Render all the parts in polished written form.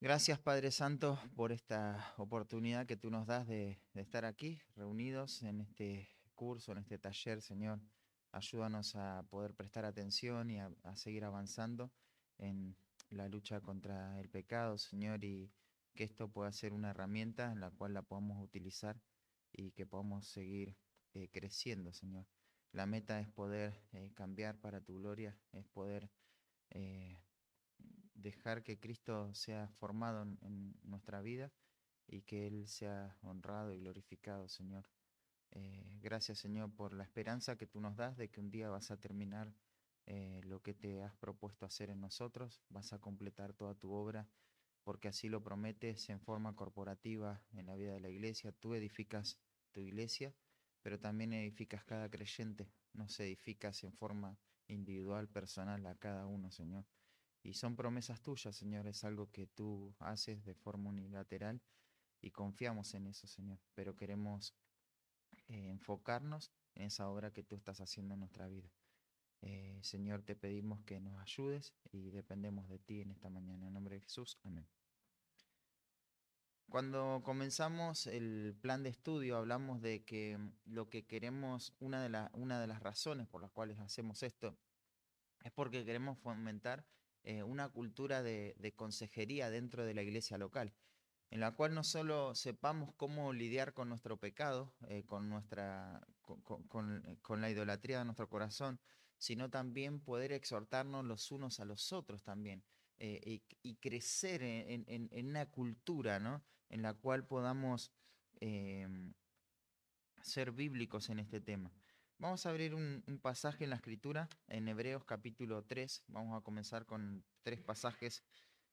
Gracias, Padre Santo, por esta oportunidad que tú nos das de estar aquí, reunidos en este curso, en este taller, Señor. Ayúdanos a poder prestar atención y a seguir avanzando en la lucha contra el pecado, Señor, y que esto pueda ser una herramienta en la cual la podamos utilizar y que podamos seguir creciendo, Señor. La meta es poder cambiar para tu gloria, es poder eh, dejar que Cristo sea formado en nuestra vida y que Él sea honrado y glorificado, Señor. Gracias, Señor, por la esperanza que tú nos das de que un día vas a terminar lo que te has propuesto hacer en nosotros, vas a completar toda tu obra, porque así lo prometes en forma corporativa en la vida de la iglesia. Tú edificas tu iglesia, pero también edificas cada creyente, nos edificas en forma individual, personal a cada uno, Señor. Y son promesas tuyas, Señor, es algo que tú haces de forma unilateral y confiamos en eso, Señor, pero queremos enfocarnos en esa obra que tú estás haciendo en nuestra vida. Señor, te pedimos que nos ayudes y dependemos de ti en esta mañana. En nombre de Jesús, amén. Cuando comenzamos el plan de estudio hablamos de que lo que queremos, una de las razones por las cuales hacemos esto, es porque queremos fomentar una cultura de consejería dentro de la iglesia local, en la cual no solo sepamos cómo lidiar con nuestro pecado, con la idolatría de nuestro corazón, sino también poder exhortarnos los unos a los otros también, y crecer en una cultura, ¿no? En la cual podamos em, ser bíblicos en este tema. Vamos a abrir un pasaje en la Escritura, en Hebreos capítulo 3. Vamos a comenzar con tres pasajes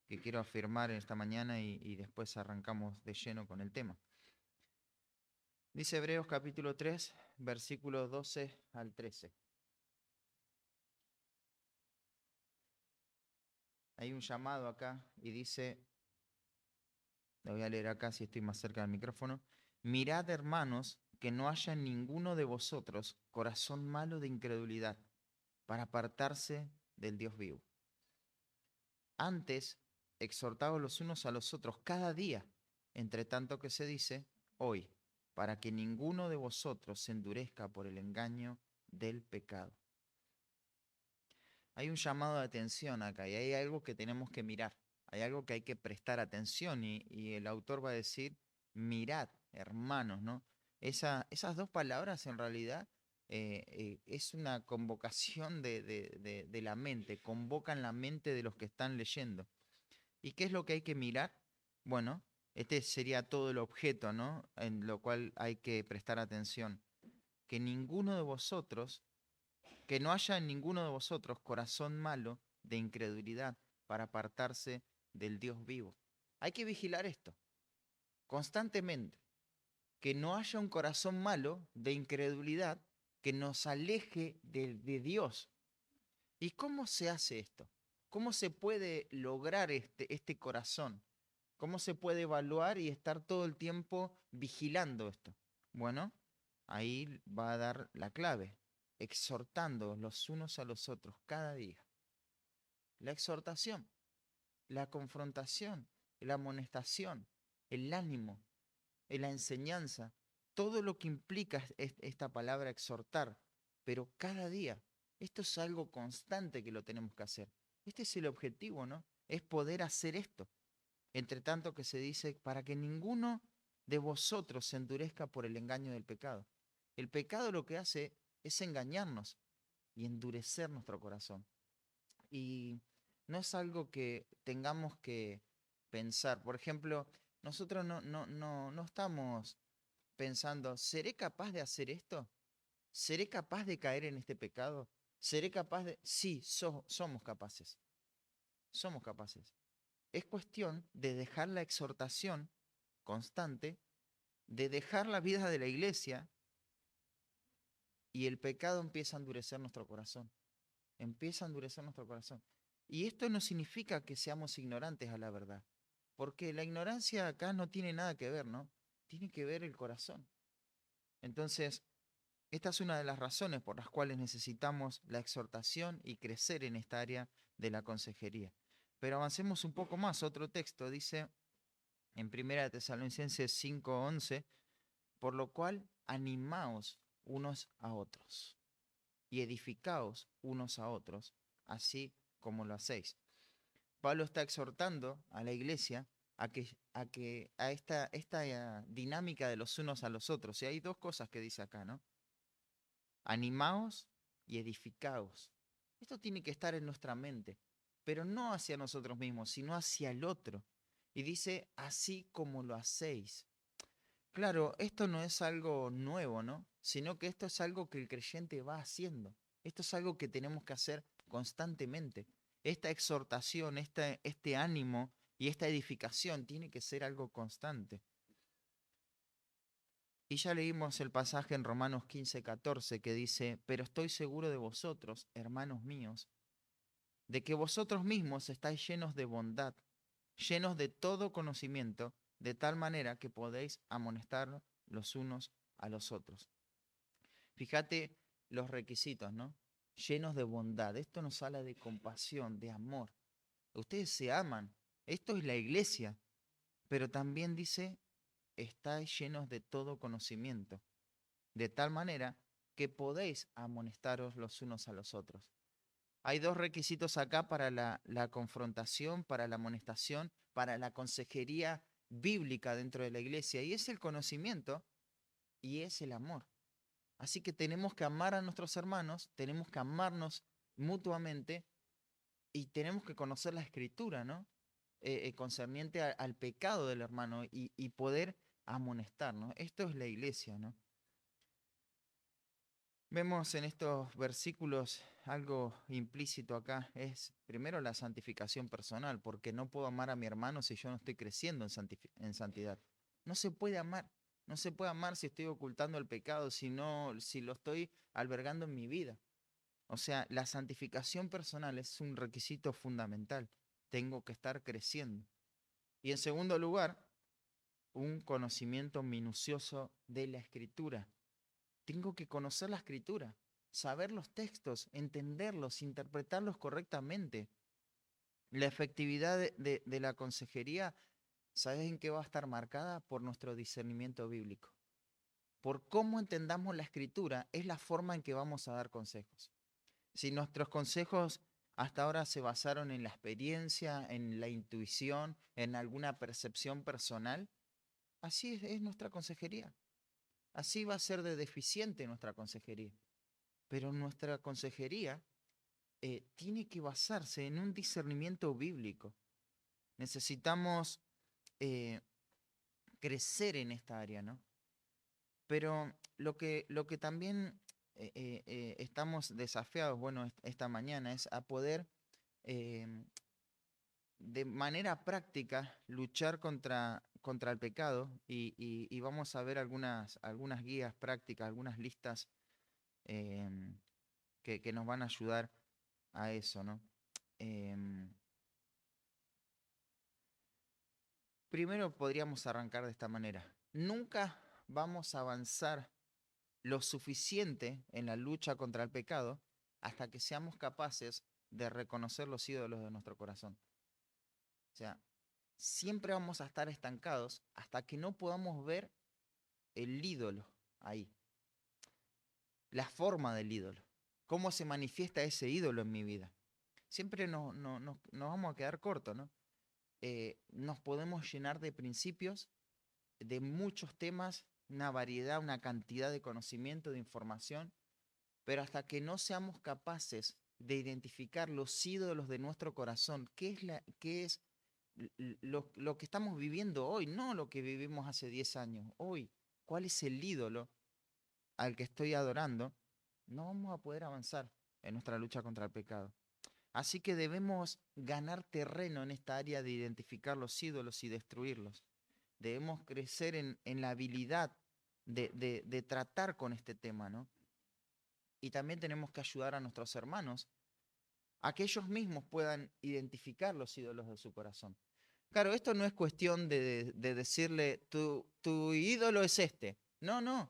que quiero afirmar en esta mañana y después arrancamos de lleno con el tema. Dice Hebreos capítulo 3, versículos 12 al 13. Hay un llamado acá y dice, lo voy a leer acá si estoy más cerca del micrófono: mirad, hermanos, que no haya en ninguno de vosotros corazón malo de incredulidad para apartarse del Dios vivo. Antes, exhortaos los unos a los otros cada día, entre tanto que se dice hoy, para que ninguno de vosotros se endurezca por el engaño del pecado. Hay un llamado de atención acá y hay algo que tenemos que mirar, hay algo que hay que prestar atención y el autor va a decir, mirad, hermanos, ¿no? Esas dos palabras en realidad es una convocación de la mente, convocan la mente de los que están leyendo. ¿Y qué es lo que hay que mirar? Bueno, este sería todo el objeto, ¿no? En lo cual hay que prestar atención. Que ninguno de vosotros, que no haya en ninguno de vosotros corazón malo de incredulidad para apartarse del Dios vivo. Hay que vigilar esto constantemente. Que no haya un corazón malo de incredulidad que nos aleje de Dios. ¿Y cómo se hace esto? ¿Cómo se puede lograr este corazón? ¿Cómo se puede evaluar y estar todo el tiempo vigilando esto? Bueno, ahí va a dar la clave, exhortando los unos a los otros cada día. La exhortación, la confrontación, la amonestación, el ánimo, la enseñanza, todo lo que implica esta palabra exhortar, pero cada día. Esto es algo constante que lo tenemos que hacer. Este es el objetivo, ¿no? Es poder hacer esto. Entre tanto que se dice, para que ninguno de vosotros se endurezca por el engaño del pecado. El pecado lo que hace es engañarnos y endurecer nuestro corazón. Y no es algo que tengamos que pensar. Por ejemplo, nosotros no estamos pensando, ¿seré capaz de hacer esto? ¿Seré capaz de caer en este pecado? ¿Seré capaz de...? Sí, somos capaces. Somos capaces. Es cuestión de dejar la exhortación constante, de dejar la vida de la iglesia y el pecado empieza a endurecer nuestro corazón. Empieza a endurecer nuestro corazón. Y esto no significa que seamos ignorantes a la verdad, porque la ignorancia acá no tiene nada que ver, ¿no? Tiene que ver el corazón. Entonces, esta es una de las razones por las cuales necesitamos la exhortación y crecer en esta área de la consejería. Pero avancemos un poco más. Otro texto dice en 1 Tesalonicenses 5:11, por lo cual animaos unos a otros y edificaos unos a otros, así como lo hacéis. Pablo está exhortando a la iglesia a esta dinámica de los unos a los otros. Y hay dos cosas que dice acá, ¿no? Animaos y edificaos. Esto tiene que estar en nuestra mente, pero no hacia nosotros mismos, sino hacia el otro. Y dice, así como lo hacéis. Claro, esto no es algo nuevo, ¿no? Sino que esto es algo que el creyente va haciendo. Esto es algo que tenemos que hacer constantemente. Esta exhortación, este ánimo y esta edificación tiene que ser algo constante. Y ya leímos el pasaje en Romanos 15:14 que dice, pero estoy seguro de vosotros, hermanos míos, de que vosotros mismos estáis llenos de bondad, llenos de todo conocimiento, de tal manera que podéis amonestar los unos a los otros. Fíjate los requisitos, ¿no? Llenos de bondad. Esto nos habla de compasión, de amor. Ustedes se aman. Esto es la iglesia. Pero también dice, estáis llenos de todo conocimiento, de tal manera que podéis amonestaros los unos a los otros. Hay dos requisitos acá para la confrontación, para la amonestación, para la consejería bíblica dentro de la iglesia, y es el conocimiento y es el amor. Así que tenemos que amar a nuestros hermanos, tenemos que amarnos mutuamente y tenemos que conocer la escritura, ¿no? Concerniente al pecado del hermano y poder amonestarnos. Esto es la iglesia, ¿no? Vemos en estos versículos algo implícito acá, es primero la santificación personal, porque no puedo amar a mi hermano si yo no estoy creciendo en santidad. No se puede amar, no se puede amar si estoy ocultando el pecado, si lo estoy albergando en mi vida. O sea, la santificación personal es un requisito fundamental. Tengo que estar creciendo. Y en segundo lugar, un conocimiento minucioso de la escritura. Tengo que conocer la escritura, saber los textos, entenderlos, interpretarlos correctamente. La efectividad de la consejería, ¿sabes en qué va a estar marcada? Por nuestro discernimiento bíblico. Por cómo entendamos la escritura es la forma en que vamos a dar consejos. Si nuestros consejos hasta ahora se basaron en la experiencia, en la intuición, en alguna percepción personal, así es nuestra consejería. Así va a ser de deficiente nuestra consejería. Pero nuestra consejería tiene que basarse en un discernimiento bíblico. Necesitamos eh, crecer en esta área, ¿no? Pero lo que también estamos desafiados, bueno, esta mañana es a poder eh, de manera práctica luchar contra el pecado y vamos a ver algunas guías prácticas, algunas listas em, que nos van a ayudar a eso, ¿no? Em, Primero podríamos arrancar de esta manera. Nunca vamos a avanzar lo suficiente en la lucha contra el pecado hasta que seamos capaces de reconocer los ídolos de nuestro corazón. O sea, siempre vamos a estar estancados hasta que no podamos ver el ídolo ahí, la forma del ídolo, cómo se manifiesta ese ídolo en mi vida. Siempre nos vamos a quedar cortos, ¿no? Nos podemos llenar de principios, de muchos temas, una variedad, una cantidad de conocimiento, de información, pero hasta que no seamos capaces de identificar los ídolos de nuestro corazón, qué es lo que estamos viviendo hoy, no lo que vivimos hace 10 años, hoy, cuál es el ídolo al que estoy adorando, no vamos a poder avanzar en nuestra lucha contra el pecado. Así que debemos ganar terreno en esta área de identificar los ídolos y destruirlos. Debemos crecer en la habilidad de tratar con este tema, ¿no? Y también tenemos que ayudar a nuestros hermanos a que ellos mismos puedan identificar los ídolos de su corazón. Claro, esto no es cuestión de decirle, tu ídolo es este. No, no.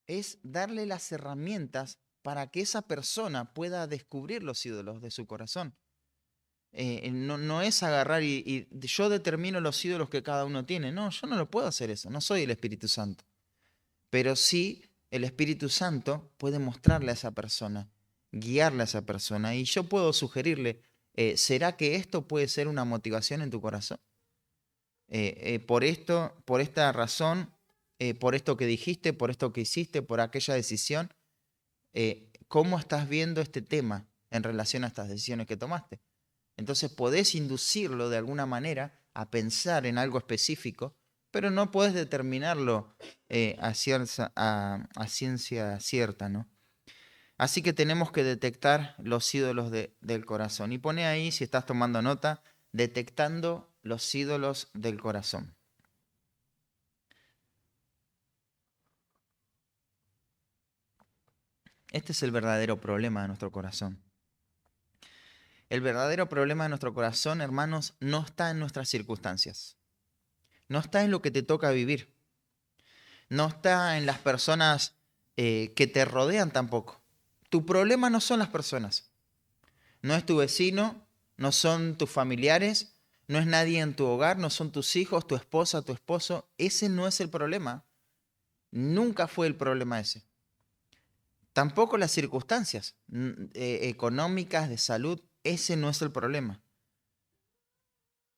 Es darle las herramientas para que esa persona pueda descubrir los ídolos de su corazón. No es agarrar y yo determino los ídolos que cada uno tiene. No, yo no lo puedo hacer eso, no soy el Espíritu Santo. Pero sí, el Espíritu Santo puede mostrarle a esa persona, guiarle a esa persona. Y yo puedo sugerirle, ¿será que esto puede ser una motivación en tu corazón? Por esto, por esta razón, por esto que dijiste, por esto que hiciste, por aquella decisión, ¿cómo estás viendo este tema en relación a estas decisiones que tomaste? Entonces podés inducirlo de alguna manera a pensar en algo específico, pero no podés determinarlo a ciencia cierta, ¿no? Así que tenemos que detectar los ídolos del corazón. Y pone ahí, si estás tomando nota, detectando los ídolos del corazón. Este es el verdadero problema de nuestro corazón. El verdadero problema de nuestro corazón, hermanos, no está en nuestras circunstancias. No está en lo que te toca vivir. No está en las personas que te rodean tampoco. Tu problema no son las personas. No es tu vecino, no son tus familiares, no es nadie en tu hogar, no son tus hijos, tu esposa, tu esposo. Ese no es el problema. Nunca fue el problema ese. Tampoco las circunstancias económicas, de salud. Ese no es el problema.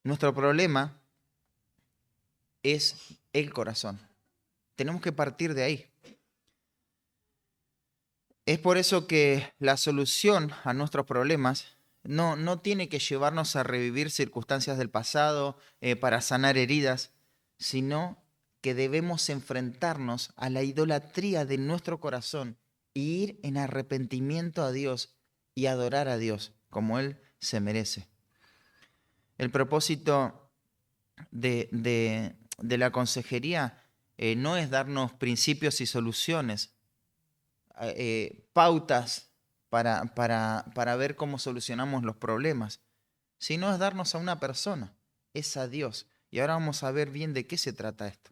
Nuestro problema es el corazón. Tenemos que partir de ahí. Es por eso que la solución a nuestros problemas no tiene que llevarnos a revivir circunstancias del pasado para sanar heridas, sino que debemos enfrentarnos a la idolatría de nuestro corazón e ir en arrepentimiento a Dios y adorar a Dios como Él se merece. El propósito de la consejería no es darnos principios y soluciones, pautas para ver cómo solucionamos los problemas, sino es darnos a una persona, es a Dios. Y ahora vamos a ver bien de qué se trata esto.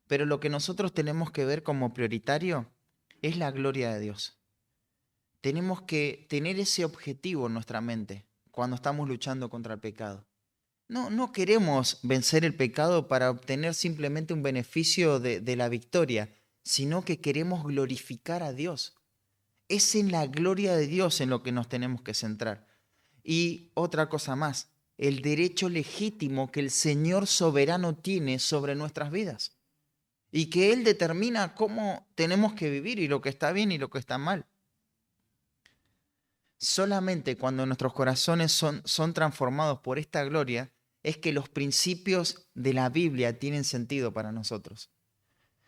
Pero lo que nosotros tenemos que ver como prioritario es la gloria de Dios. Tenemos que tener ese objetivo en nuestra mente cuando estamos luchando contra el pecado. No queremos vencer el pecado para obtener simplemente un beneficio de la victoria, sino que queremos glorificar a Dios. Es en la gloria de Dios en lo que nos tenemos que centrar. Y otra cosa más, el derecho legítimo que el Señor soberano tiene sobre nuestras vidas. Y que Él determina cómo tenemos que vivir y lo que está bien y lo que está mal. Solamente cuando nuestros corazones son transformados por esta gloria es que los principios de la Biblia tienen sentido para nosotros.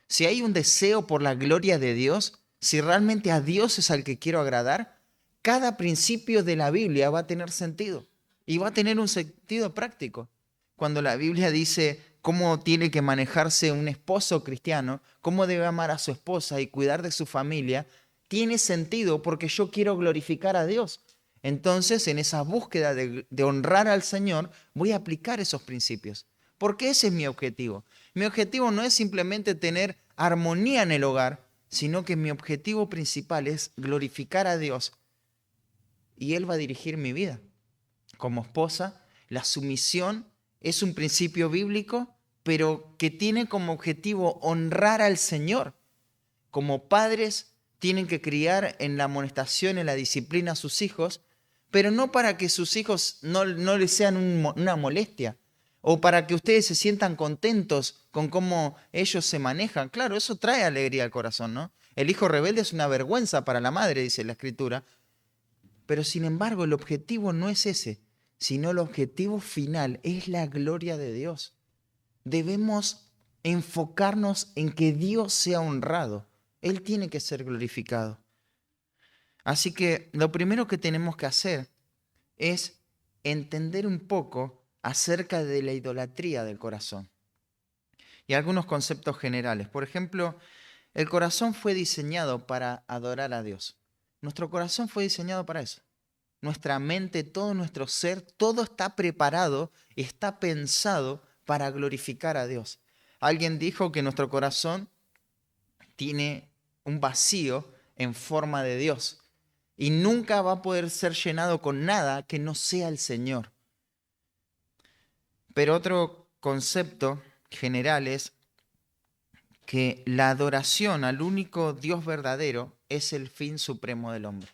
Si hay un deseo por la gloria de Dios, si realmente a Dios es al que quiero agradar, cada principio de la Biblia va a tener sentido y va a tener un sentido práctico. Cuando la Biblia dice cómo tiene que manejarse un esposo cristiano, cómo debe amar a su esposa y cuidar de su familia, tiene sentido porque yo quiero glorificar a Dios. Entonces, en esa búsqueda de honrar al Señor, voy a aplicar esos principios. Porque ese es mi objetivo. Mi objetivo no es simplemente tener armonía en el hogar, sino que mi objetivo principal es glorificar a Dios y Él va a dirigir mi vida. Como esposa, la sumisión es un principio bíblico, pero que tiene como objetivo honrar al Señor. Como padres, tienen que criar en la amonestación, en la disciplina a sus hijos, pero no para que sus hijos no les sean una molestia, o para que ustedes se sientan contentos con cómo ellos se manejan. Claro, eso trae alegría al corazón, ¿no? El hijo rebelde es una vergüenza para la madre, dice la Escritura. Pero sin embargo, el objetivo no es ese, sino el objetivo final es la gloria de Dios. Debemos enfocarnos en que Dios sea honrado. Él tiene que ser glorificado. Así que lo primero que tenemos que hacer es entender un poco acerca de la idolatría del corazón y algunos conceptos generales. Por ejemplo, el corazón fue diseñado para adorar a Dios. Nuestro corazón fue diseñado para eso. Nuestra mente, todo nuestro ser, todo está preparado, está pensado para glorificar a Dios. Alguien dijo que nuestro corazón tiene un vacío en forma de Dios. y nunca va a poder ser llenado con nada que no sea el Señor. Pero otro concepto general es que la adoración al único Dios verdadero es el fin supremo del hombre.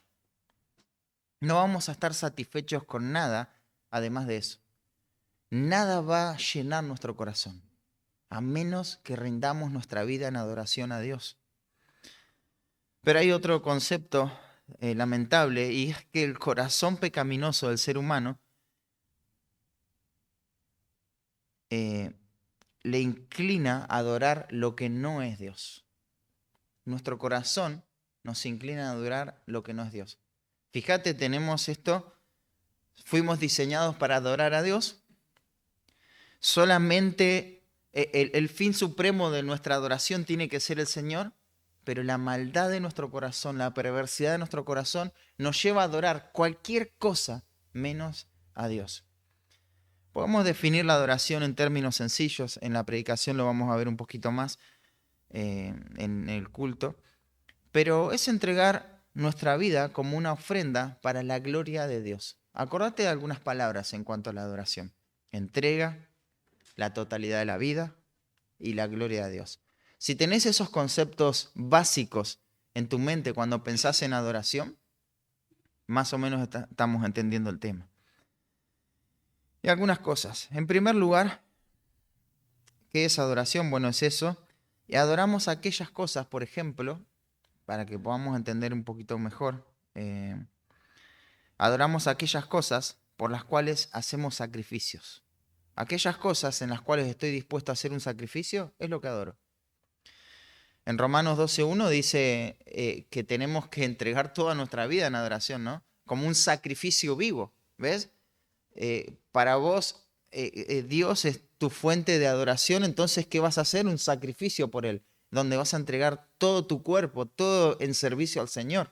No vamos a estar satisfechos con nada además de eso. Nada va a llenar nuestro corazón, a menos que rindamos nuestra vida en adoración a Dios. Pero hay otro concepto lamentable, y es que el corazón pecaminoso del ser humano le inclina a adorar lo que no es Dios. Nuestro corazón nos inclina a adorar lo que no es Dios. Fíjate, tenemos esto, fuimos diseñados para adorar a Dios. Solamente el fin supremo de nuestra adoración tiene que ser el Señor, pero la maldad de nuestro corazón, la perversidad de nuestro corazón nos lleva a adorar cualquier cosa menos a Dios. Podemos definir la adoración en términos sencillos, en la predicación lo vamos a ver un poquito más en el culto, pero es entregar nuestra vida como una ofrenda para la gloria de Dios. Acordate de algunas palabras en cuanto a la adoración. Entrega, la totalidad de la vida y la gloria de Dios. Si tenés esos conceptos básicos en tu mente cuando pensás en adoración, más o menos estamos entendiendo el tema. Y algunas cosas. En primer lugar, ¿qué es adoración? Bueno, es eso. Y adoramos aquellas cosas, por ejemplo, para que podamos entender un poquito mejor, adoramos aquellas cosas por las cuales hacemos sacrificios. Aquellas cosas en las cuales estoy dispuesto a hacer un sacrificio es lo que adoro. En Romanos 12:1 dice que tenemos que entregar toda nuestra vida en adoración, ¿no? Como un sacrificio vivo, ¿ves? Para vos, Dios es tu fuente de adoración, entonces, ¿qué vas a hacer? Un sacrificio por Él, donde vas a entregar todo tu cuerpo, todo en servicio al Señor.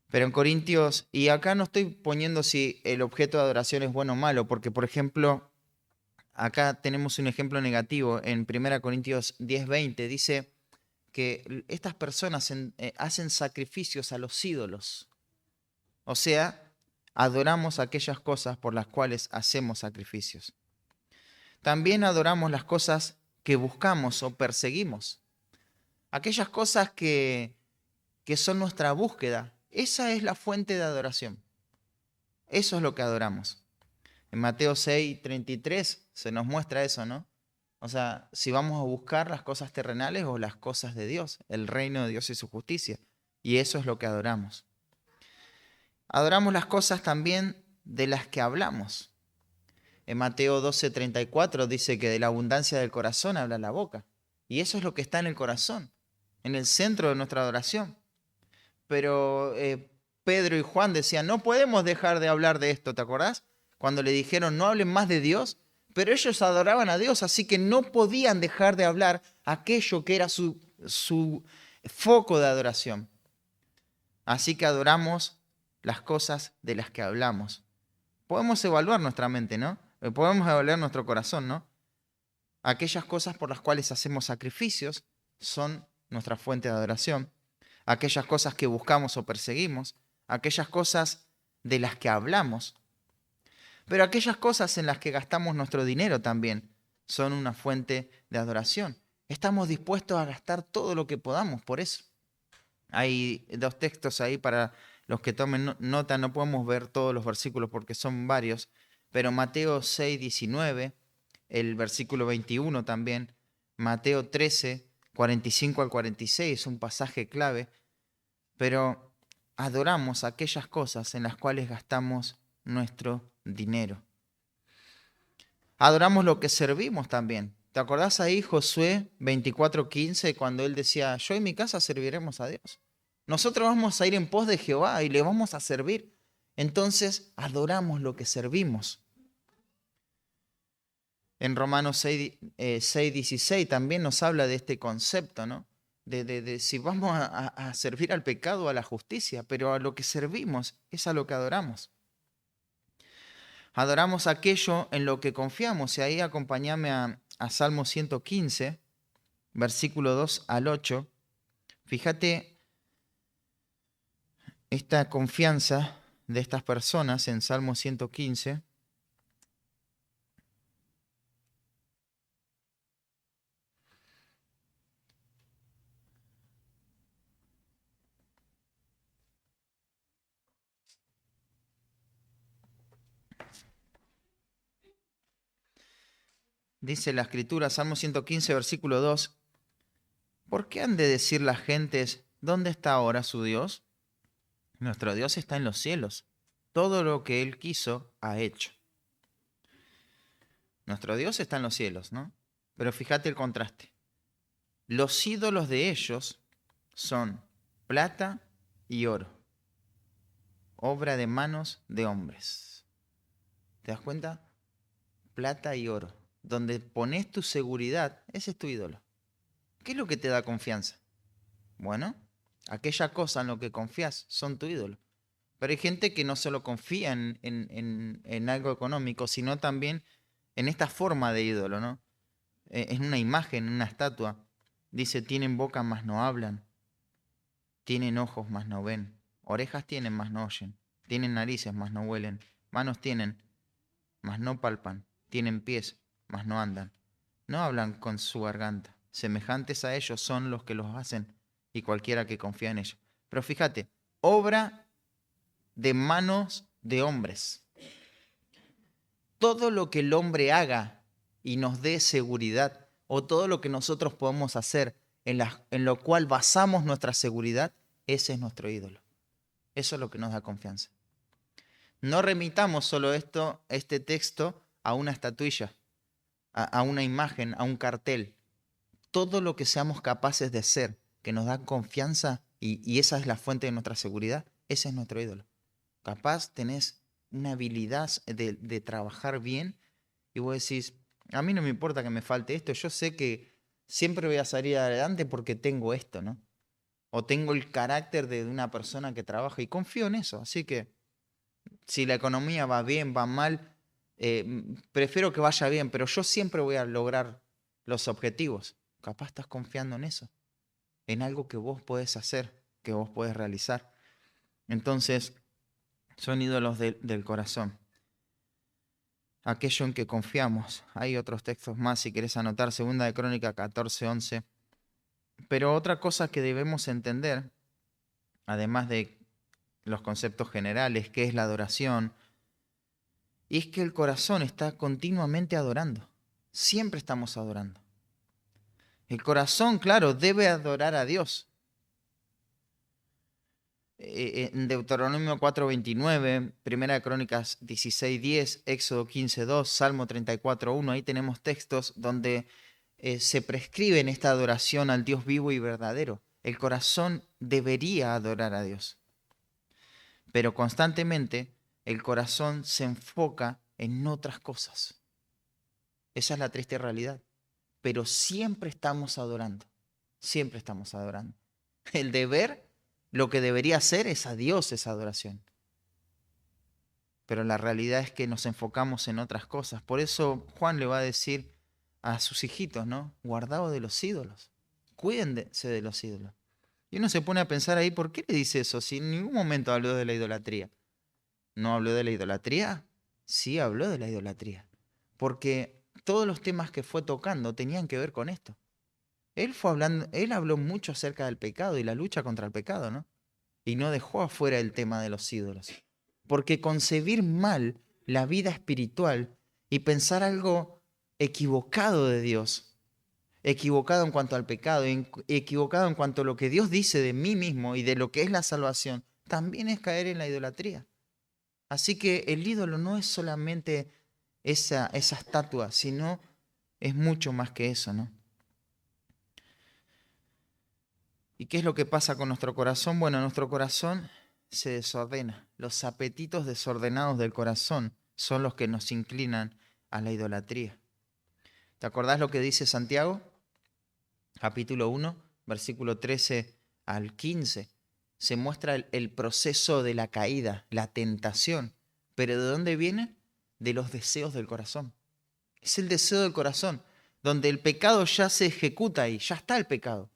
Pero en Corintios, y acá no estoy poniendo si el objeto de adoración es bueno o malo, porque por ejemplo, acá tenemos un ejemplo negativo. En 1 Corintios 10:20 dice que estas personas hacen sacrificios a los ídolos. O sea, adoramos aquellas cosas por las cuales hacemos sacrificios. También adoramos las cosas que buscamos o perseguimos. Aquellas cosas que son nuestra búsqueda. Esa es la fuente de adoración. Eso es lo que adoramos. En Mateo 6:33 se nos muestra eso, ¿no? O sea, si vamos a buscar las cosas terrenales o las cosas de Dios, el reino de Dios y su justicia. Y eso es lo que adoramos. Adoramos las cosas también de las que hablamos. En Mateo 12:34 dice que de la abundancia del corazón habla la boca. Y eso es lo que está en el corazón, en el centro de nuestra adoración. Pero Pedro y Juan decían, no podemos dejar de hablar de esto, ¿te acordás? Cuando le dijeron, no hablen más de Dios, pero ellos adoraban a Dios, así que no podían dejar de hablar aquello que era su foco de adoración. Así que adoramos las cosas de las que hablamos. Podemos evaluar nuestra mente, ¿no? Podemos evaluar nuestro corazón, ¿no? Aquellas cosas por las cuales hacemos sacrificios son nuestra fuente de adoración. Aquellas cosas que buscamos o perseguimos, aquellas cosas de las que hablamos, pero aquellas cosas en las que gastamos nuestro dinero también son una fuente de adoración. Estamos dispuestos a gastar todo lo que podamos por eso. Hay dos textos ahí para los que tomen nota, no podemos ver todos los versículos porque son varios, pero Mateo 6:19, el versículo 21 también, Mateo 13:45 al 46, un pasaje clave. Pero adoramos aquellas cosas en las cuales gastamos nuestro dinero. Adoramos lo que servimos también. ¿Te acordás ahí Josué 24:15 cuando él decía, yo y mi casa serviremos a Dios? Nosotros vamos a ir en pos de Jehová y le vamos a servir. Entonces adoramos lo que servimos. En Romanos 6:16 también nos habla de este concepto, ¿no? De si vamos a servir al pecado o a la justicia, pero a lo que servimos es a lo que adoramos. Adoramos aquello en lo que confiamos. Y ahí acompáñame a Salmo 115, versículo 2 al 8. Fíjate Esta confianza de estas personas en Salmo 115 dice la Escritura, Salmo 115, versículo 2, ¿por qué han de decir las gentes, ¿dónde está ahora su Dios? Nuestro Dios está en los cielos. Todo lo que Él quiso ha hecho. Nuestro Dios está en los cielos, ¿no? Pero fíjate el contraste. Los ídolos de ellos son plata y oro, obra de manos de hombres. ¿Te das cuenta? Plata y oro. Donde pones tu seguridad, ese es tu ídolo. ¿Qué es lo que te da confianza? Bueno, aquella cosa en lo que confías son tu ídolo. Pero hay gente que no solo confía en algo económico, sino también en esta forma de ídolo, ¿no? En una imagen, en una estatua. Dice, tienen boca mas no hablan, tienen ojos mas no ven, orejas tienen mas no oyen, tienen narices mas no huelen, manos tienen mas no palpan, tienen pies mas no andan, no hablan con su garganta. Semejantes a ellos son los que los hacen y cualquiera que confía en ellos. Pero fíjate, obra de manos de hombres. Todo lo que el hombre haga y nos dé seguridad, o todo lo que nosotros podemos hacer en lo cual basamos nuestra seguridad, ese es nuestro ídolo. Eso es lo que nos da confianza. No remitamos solo este texto a una estatuilla, a una imagen, a un cartel. Todo lo que seamos capaces de hacer que nos da confianza y esa es la fuente de nuestra seguridad, ese es nuestro ídolo. Capaz tenés una habilidad de trabajar bien y vos decís, a mí no me importa que me falte esto, yo sé que siempre voy a salir adelante porque tengo esto, ¿no? O tengo el carácter de una persona que trabaja y confío en eso. Así que si la economía va bien, va mal, prefiero que vaya bien, pero yo siempre voy a lograr los objetivos. Capaz estás confiando en eso, en algo que vos podés hacer, que vos podés realizar. Entonces, son ídolos del corazón. Aquello en que confiamos. Hay otros textos más, si querés anotar, 2 Crónicas 14:11. Pero otra cosa que debemos entender, además de los conceptos generales, que es la adoración, y es que el corazón está continuamente adorando. Siempre estamos adorando. El corazón, claro, debe adorar a Dios. En Deuteronomio 4:29, 1 Crónicas 16:10, Éxodo 15:2, Salmo 34:1, ahí tenemos textos donde se prescriben esta adoración al Dios vivo y verdadero. El corazón debería adorar a Dios, pero constantemente el corazón se enfoca en otras cosas. Esa es la triste realidad. Pero siempre estamos adorando, siempre estamos adorando. El deber, lo que debería hacer es a Dios esa adoración. Pero la realidad es que nos enfocamos en otras cosas. Por eso Juan le va a decir a sus hijitos, ¿no? Guardaos de los ídolos, cuídense de los ídolos. Y uno se pone a pensar ahí, ¿por qué le dice eso? Si en ningún momento habló de la idolatría. ¿No habló de la idolatría? Sí habló de la idolatría. Porque todos los temas que fue tocando tenían que ver con esto. Él habló mucho acerca del pecado y la lucha contra el pecado, ¿no? Y no dejó afuera el tema de los ídolos. Porque concebir mal la vida espiritual y pensar algo equivocado de Dios, equivocado en cuanto al pecado, equivocado en cuanto a lo que Dios dice de mí mismo y de lo que es la salvación, también es caer en la idolatría. Así que el ídolo no es solamente esa estatua, sino es mucho más que eso, ¿no? ¿Y qué es lo que pasa con nuestro corazón? Bueno, nuestro corazón se desordena. Los apetitos desordenados del corazón son los que nos inclinan a la idolatría. ¿Te acordás lo que dice Santiago? Capítulo 1, versículo 13 al 15. Se muestra el proceso de la caída, la tentación. ¿Pero de dónde viene? De los deseos del corazón. Es el deseo del corazón, donde el pecado ya se ejecuta ahí, ya está el pecado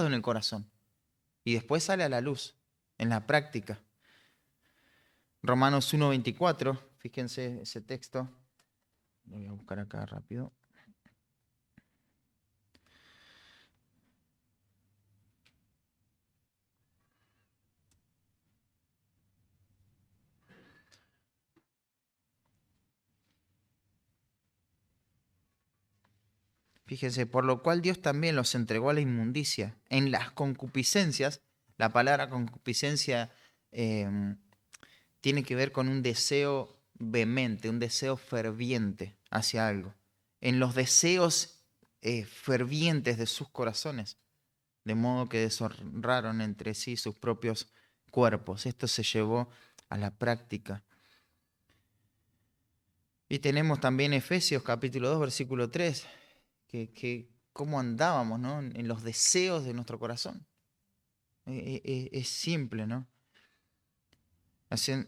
en el corazón. Y después sale a la luz. en la práctica. Romanos 1:24, fíjense ese texto. Lo voy a buscar acá rápido. Fíjense, por lo cual Dios también los entregó a la inmundicia. En las concupiscencias, la palabra concupiscencia tiene que ver con un deseo vehemente, un deseo ferviente hacia algo. En los deseos fervientes de sus corazones, de modo que deshonraron entre sí sus propios cuerpos. Esto se llevó a la práctica. Y tenemos también Efesios capítulo 2, versículo 3, que cómo andábamos, ¿no? En los deseos de nuestro corazón. Es simple, ¿no?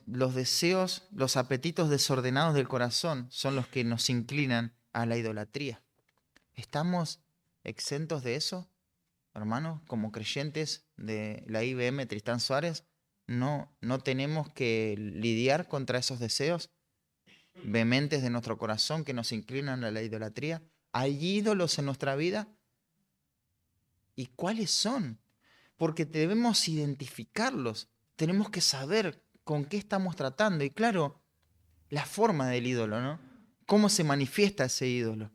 Los deseos, los apetitos desordenados del corazón son los que nos inclinan a la idolatría. ¿Estamos exentos de eso, hermanos? Como creyentes de la IBM Tristán Suárez, no tenemos que lidiar contra esos deseos vehementes de nuestro corazón que nos inclinan a la idolatría. ¿Hay ídolos en nuestra vida? ¿Y cuáles son? Porque debemos identificarlos. Tenemos que saber con qué estamos tratando. Y claro, la forma del ídolo, ¿no? ¿Cómo se manifiesta ese ídolo?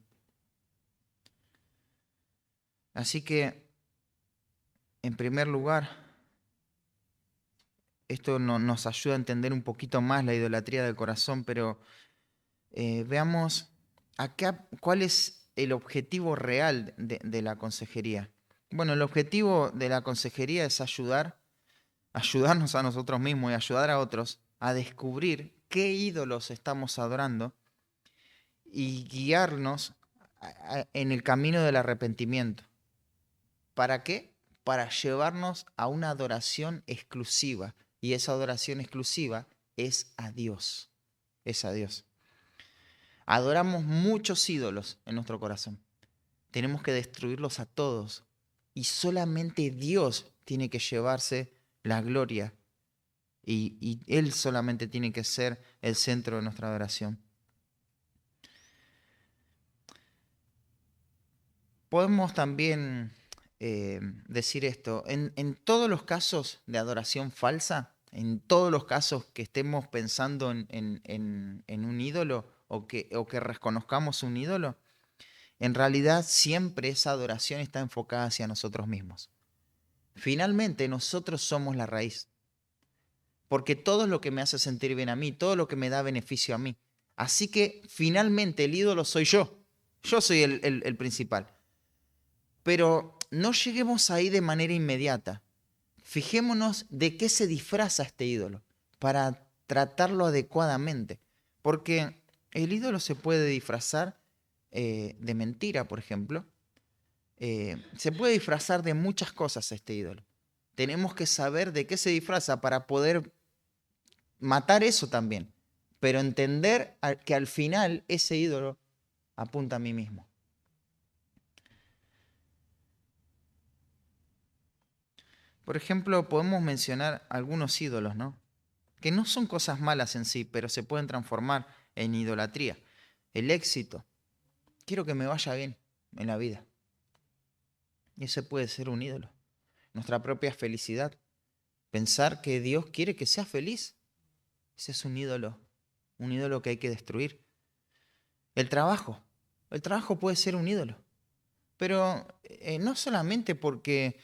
Así que, en primer lugar, esto nos ayuda a entender un poquito más la idolatría del corazón, pero veamos acá cuál es el objetivo real de la consejería. Bueno, el objetivo de la consejería es ayudarnos a nosotros mismos y ayudar a otros a descubrir qué ídolos estamos adorando y guiarnos en el camino del arrepentimiento. ¿Para qué? Para llevarnos a una adoración exclusiva. Y esa adoración exclusiva es a Dios. Es a Dios. Adoramos muchos ídolos en nuestro corazón. Tenemos que destruirlos a todos. Y solamente Dios tiene que llevarse la gloria. Y Él solamente tiene que ser el centro de nuestra adoración. Podemos también decir esto. En todos los casos de adoración falsa, en todos los casos que estemos pensando en un ídolo o que reconozcamos un ídolo, en realidad siempre esa adoración está enfocada hacia nosotros mismos. Finalmente nosotros somos la raíz. Porque todo es lo que me hace sentir bien a mí, todo lo que me da beneficio a mí. Así que finalmente el ídolo soy yo. Yo soy el principal. Pero no lleguemos ahí de manera inmediata. Fijémonos de qué se disfraza este ídolo para tratarlo adecuadamente. Porque el ídolo se puede disfrazar de mentira, por ejemplo. Se puede disfrazar de muchas cosas este ídolo. Tenemos que saber de qué se disfraza para poder matar eso también. Pero entender que al final ese ídolo apunta a mí mismo. Por ejemplo, podemos mencionar algunos ídolos, ¿no? Que no son cosas malas en sí, pero se pueden transformar en idolatría. El éxito. Quiero que me vaya bien en la vida. Y ese puede ser un ídolo. Nuestra propia felicidad. Pensar que Dios quiere que seas feliz. Ese es un ídolo. Un ídolo que hay que destruir. El trabajo. El trabajo puede ser un ídolo. Pero no solamente porque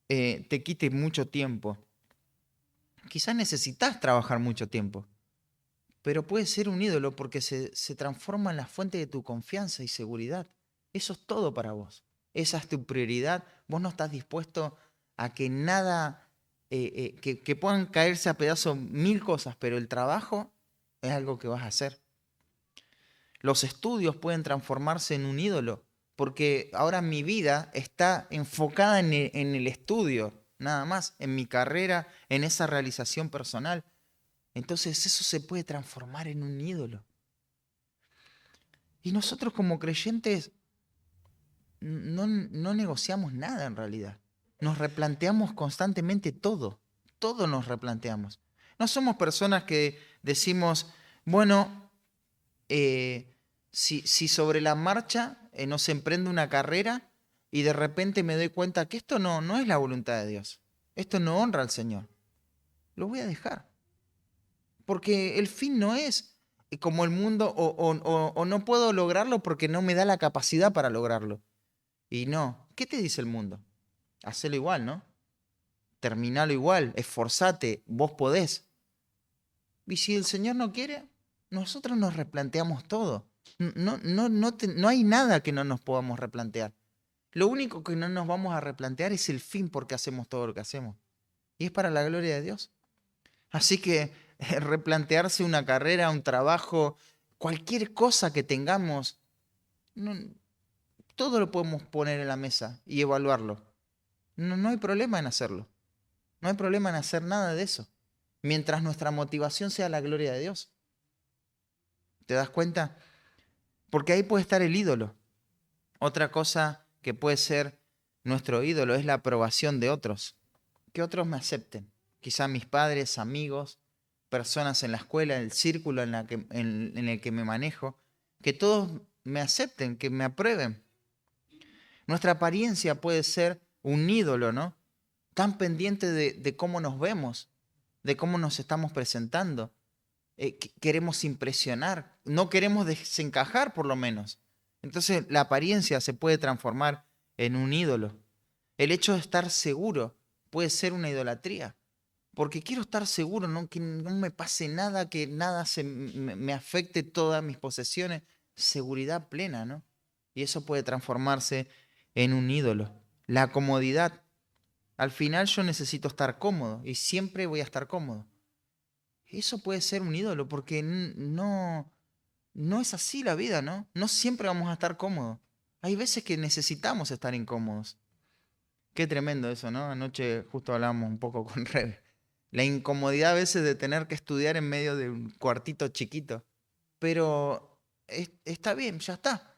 te quite mucho tiempo. Quizás necesitas trabajar mucho tiempo. Pero puede ser un ídolo porque se transforma en la fuente de tu confianza y seguridad. Eso es todo para vos. Esa es tu prioridad. Vos no estás dispuesto a que nada, que puedan caerse a pedazos mil cosas, pero el trabajo es algo que vas a hacer. Los estudios pueden transformarse en un ídolo, porque ahora mi vida está enfocada en el estudio, nada más, en mi carrera, en esa realización personal. Entonces eso se puede transformar en un ídolo. Y nosotros como creyentes no negociamos nada en realidad. Nos replanteamos constantemente todo. Todo nos replanteamos. No somos personas que decimos, bueno, si sobre la marcha nos emprende una carrera y de repente me doy cuenta que esto no es la voluntad de Dios, esto no honra al Señor, lo voy a dejar. Porque el fin no es como el mundo o no puedo lograrlo porque no me da la capacidad para lograrlo. Y no, ¿qué te dice el mundo? Hacelo igual, ¿no? Terminalo igual, esforzate, vos podés. Y si el Señor no quiere, nosotros nos replanteamos todo. No hay nada que no nos podamos replantear. Lo único que no nos vamos a replantear es el fin por qué hacemos todo lo que hacemos. Y es para la gloria de Dios. Así que replantearse una carrera, un trabajo, cualquier cosa que tengamos, no- todo lo podemos poner en la mesa y evaluarlo. No hay problema en hacerlo. No hay problema en hacer nada de eso. Mientras nuestra motivación sea la gloria de Dios. ¿Te das cuenta? Porque ahí puede estar el ídolo. Otra cosa que puede ser nuestro ídolo es la aprobación de otros. Que otros me acepten. Quizá mis padres, amigos, personas en la escuela, en el círculo en el que me manejo. Que todos me acepten, que me aprueben. Nuestra apariencia puede ser un ídolo, ¿no? Tan pendiente de cómo nos vemos, de cómo nos estamos presentando. Queremos impresionar, no queremos desencajar por lo menos. Entonces la apariencia se puede transformar en un ídolo. El hecho de estar seguro puede ser una idolatría. Porque quiero estar seguro, ¿no? Que no me pase nada, que nada me afecte todas mis posesiones. Seguridad plena, ¿no? Y eso puede transformarse en un ídolo. La comodidad. Al final yo necesito estar cómodo y siempre voy a estar cómodo. Eso puede ser un ídolo porque no es así la vida, ¿no? No siempre vamos a estar cómodos. Hay veces que necesitamos estar incómodos. Qué tremendo eso, ¿no? Anoche justo hablábamos un poco con Rebe. La incomodidad a veces de tener que estudiar en medio de un cuartito chiquito. Pero está bien, ya está.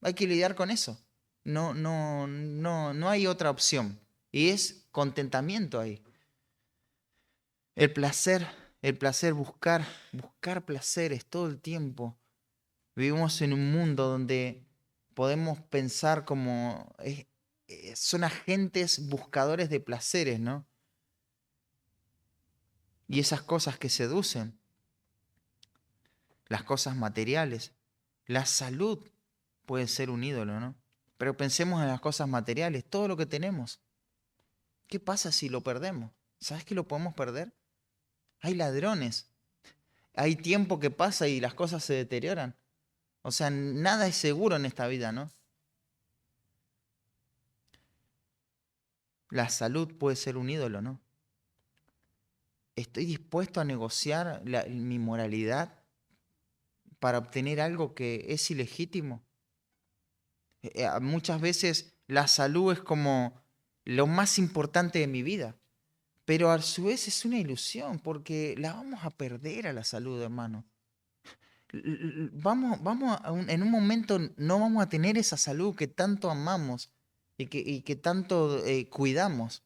Hay que lidiar con eso. No hay otra opción. Y es contentamiento ahí. El placer, el placer, buscar placeres todo el tiempo. Vivimos en un mundo donde podemos pensar como son agentes buscadores de placeres, ¿no? Y esas cosas que seducen, las cosas materiales, la salud puede ser un ídolo, ¿no? Pero pensemos en las cosas materiales, todo lo que tenemos. ¿Qué pasa si lo perdemos? ¿Sabes que lo podemos perder? Hay ladrones, hay tiempo que pasa y las cosas se deterioran. O sea, nada es seguro en esta vida, ¿no? La salud puede ser un ídolo, ¿no? ¿Estoy dispuesto a negociar mi moralidad para obtener algo que es ilegítimo? Muchas veces la salud es como lo más importante de mi vida, pero a su vez es una ilusión porque la vamos a perder a la salud, hermano. En un momento no vamos a tener esa salud que tanto amamos y que tanto cuidamos.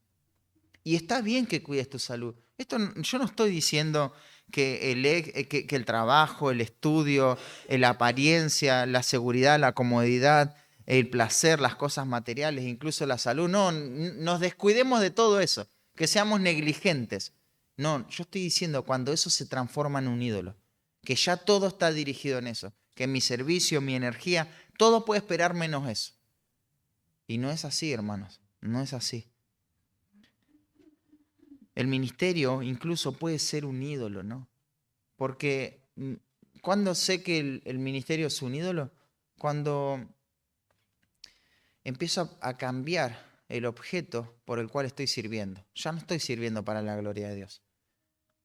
Y está bien que cuides tu salud. Yo no estoy diciendo que que el trabajo, el estudio, la apariencia, la seguridad, la comodidad, el placer, las cosas materiales, incluso la salud, no, nos descuidemos de todo eso, que seamos negligentes. No, yo estoy diciendo cuando eso se transforma en un ídolo, que ya todo está dirigido en eso, que mi servicio, mi energía, todo puede esperar menos eso. Y no es así, hermanos, no es así. El ministerio incluso puede ser un ídolo, ¿no? Porque cuando sé que el ministerio es un ídolo, cuando empiezo a cambiar el objeto por el cual estoy sirviendo. Ya no estoy sirviendo para la gloria de Dios.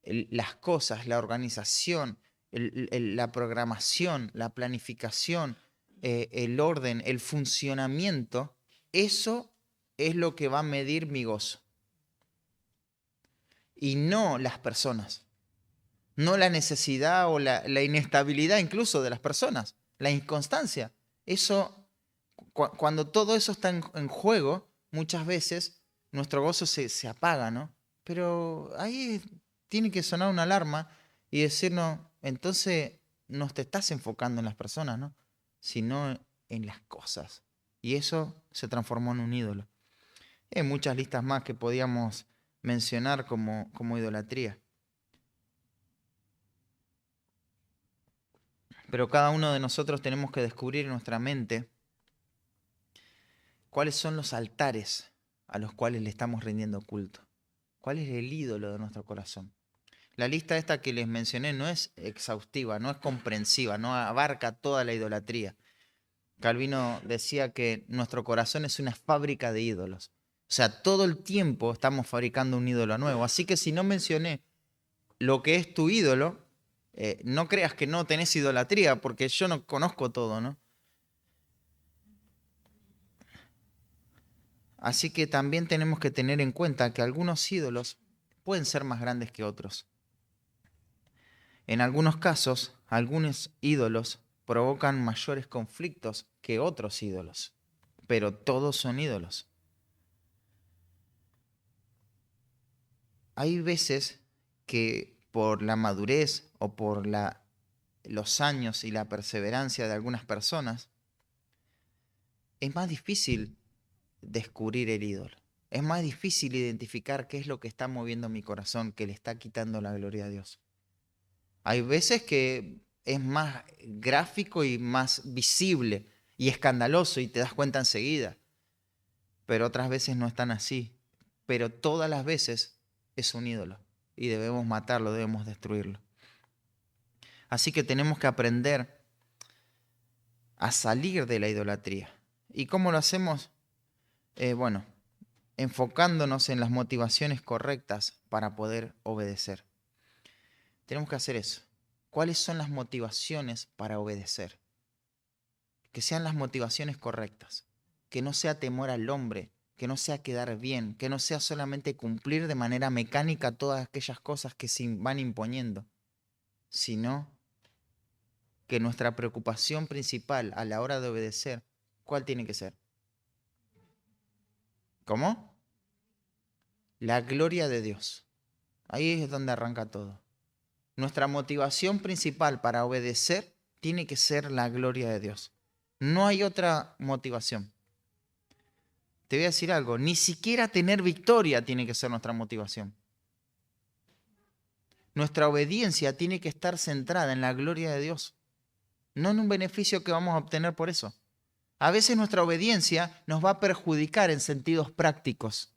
Las cosas, la organización, la programación, la planificación, el orden, el funcionamiento, eso es lo que va a medir mi gozo. Y no las personas. No la necesidad o la inestabilidad incluso de las personas, la inconstancia. Eso, cuando todo eso está en juego, muchas veces nuestro gozo se apaga, ¿no? Pero ahí tiene que sonar una alarma y decirnos, entonces no te estás enfocando en las personas, ¿no? Sino en las cosas. Y eso se transformó en un ídolo. Hay muchas listas más que podíamos mencionar como idolatría. Pero cada uno de nosotros tenemos que descubrir en nuestra mente cuáles son los altares a los cuales le estamos rindiendo culto. ¿Cuál es el ídolo de nuestro corazón? La lista esta que les mencioné no es exhaustiva, no es comprensiva, no abarca toda la idolatría. Calvino decía que nuestro corazón es una fábrica de ídolos. O sea, todo el tiempo estamos fabricando un ídolo nuevo. Así que si no mencioné lo que es tu ídolo, no creas que no tenés idolatría, porque yo no conozco todo, ¿no? Así que también tenemos que tener en cuenta que algunos ídolos pueden ser más grandes que otros. En algunos casos, algunos ídolos provocan mayores conflictos que otros ídolos, pero todos son ídolos. Hay veces que por la madurez o por los años y la perseverancia de algunas personas, es más difícil descubrir el ídolo. Es más difícil identificar qué es lo que está moviendo mi corazón, que le está quitando la gloria a Dios. Hay veces que es más gráfico y más visible y escandaloso y te das cuenta enseguida, pero otras veces no están así. Pero todas las veces es un ídolo y debemos matarlo, debemos destruirlo. Así que tenemos que aprender a salir de la idolatría. ¿Y cómo lo hacemos? Bueno, enfocándonos en las motivaciones correctas para poder obedecer. Tenemos que hacer eso. ¿Cuáles son las motivaciones para obedecer? Que sean las motivaciones correctas. Que no sea temor al hombre, que no sea quedar bien, que no sea solamente cumplir de manera mecánica todas aquellas cosas que se van imponiendo, sino que nuestra preocupación principal a la hora de obedecer, ¿cuál tiene que ser? ¿Cómo? La gloria de Dios. Ahí es donde arranca todo. Nuestra motivación principal para obedecer tiene que ser la gloria de Dios. No hay otra motivación. Te voy a decir algo, ni siquiera tener victoria tiene que ser nuestra motivación. Nuestra obediencia tiene que estar centrada en la gloria de Dios, no en un beneficio que vamos a obtener por eso. A veces nuestra obediencia nos va a perjudicar en sentidos prácticos,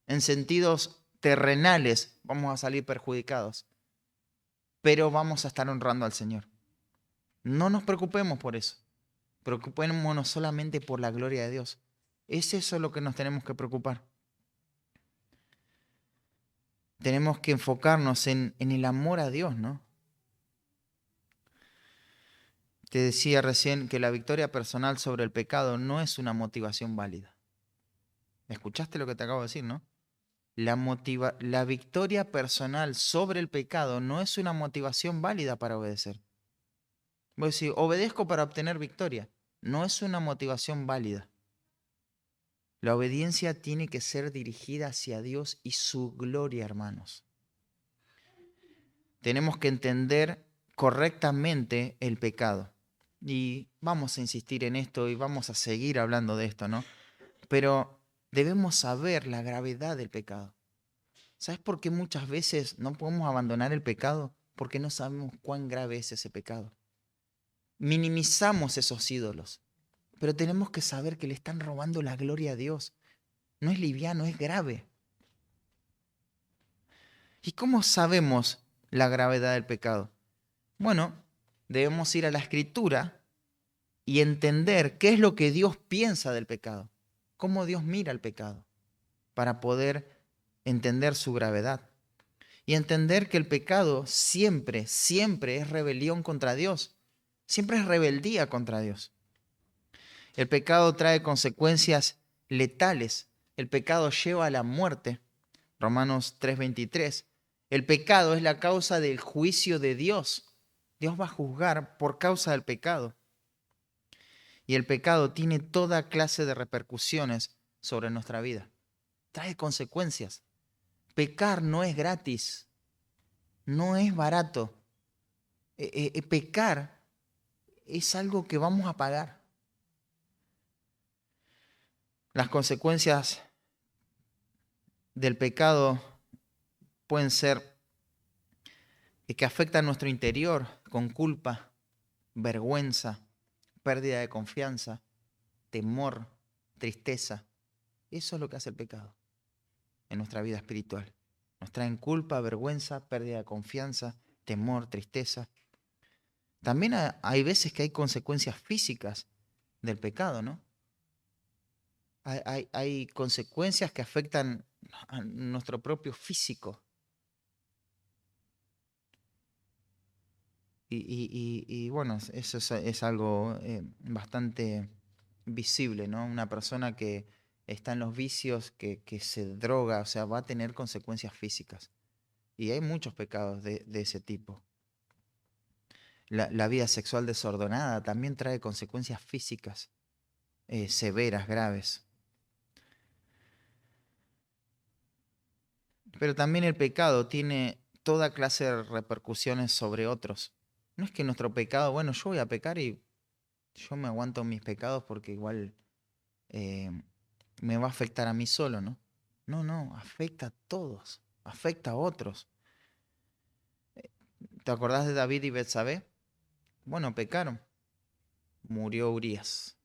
en sentidos terrenales vamos a salir perjudicados, pero vamos a estar honrando al Señor. No nos preocupemos por eso, preocupémonos solamente por la gloria de Dios. Es eso lo que nos tenemos que preocupar. Tenemos que enfocarnos en el amor a Dios, ¿no? Te decía recién que la victoria personal sobre el pecado no es una motivación válida. ¿Escuchaste lo que te acabo de decir, no? La victoria personal sobre el pecado no es una motivación válida para obedecer. Voy a decir, obedezco para obtener victoria. No es una motivación válida. La obediencia tiene que ser dirigida hacia Dios y su gloria, hermanos. Tenemos que entender correctamente el pecado. Y vamos a insistir en esto y vamos a seguir hablando de esto, ¿no? Pero debemos saber la gravedad del pecado. ¿Sabes por qué muchas veces no podemos abandonar el pecado? Porque no sabemos cuán grave es ese pecado. Minimizamos esos ídolos, pero tenemos que saber que le están robando la gloria a Dios. No es liviano, es grave. ¿Y cómo sabemos la gravedad del pecado? Bueno, debemos ir a la Escritura y entender qué es lo que Dios piensa del pecado, cómo Dios mira el pecado, para poder entender su gravedad. Y entender que el pecado siempre, siempre es rebelión contra Dios. Siempre es rebeldía contra Dios. El pecado trae consecuencias letales. El pecado lleva a la muerte. Romanos 3:23. El pecado es la causa del juicio de Dios. Dios va a juzgar por causa del pecado. Y el pecado tiene toda clase de repercusiones sobre nuestra vida. Trae consecuencias. Pecar no es gratis, no es barato. Pecar es algo que vamos a pagar. Las consecuencias del pecado pueden ser que afectan nuestro interior con culpa, vergüenza, pérdida de confianza, temor, tristeza. Eso es lo que hace el pecado en nuestra vida espiritual. Nos traen culpa, vergüenza, pérdida de confianza, temor, tristeza. También hay veces que hay consecuencias físicas del pecado, ¿no? Hay consecuencias que afectan a nuestro propio físico. Y bueno, eso es algo bastante visible, ¿no? Una persona que está en los vicios, que se droga, o sea, va a tener consecuencias físicas. Y hay muchos pecados de ese tipo. La vida sexual desordenada también trae consecuencias físicas severas, graves. Pero también el pecado tiene toda clase de repercusiones sobre otros. No es que nuestro pecado, bueno, yo voy a pecar y yo me aguanto mis pecados porque igual eh, me va a afectar a mí solo, ¿no? No, afecta a todos, afecta a otros. ¿Te acordás de David y Betsabé? Bueno, pecaron, murió Urías.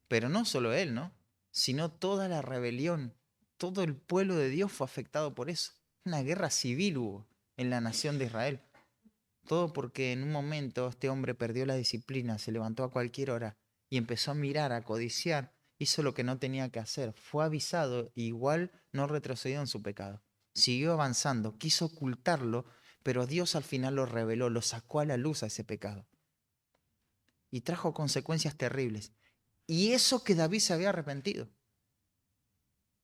Pero no solo él, ¿no? Sino toda la rebelión, todo el pueblo de Dios fue afectado por eso. Una guerra civil hubo en la nación de Israel. Todo porque en un momento este hombre perdió la disciplina, se levantó a cualquier hora y empezó a mirar, a codiciar, hizo lo que no tenía que hacer. Fue avisado, e igual no retrocedió en su pecado. Siguió avanzando, quiso ocultarlo, pero Dios al final lo reveló, lo sacó a la luz a ese pecado. Y trajo consecuencias terribles. Y eso que David se había arrepentido.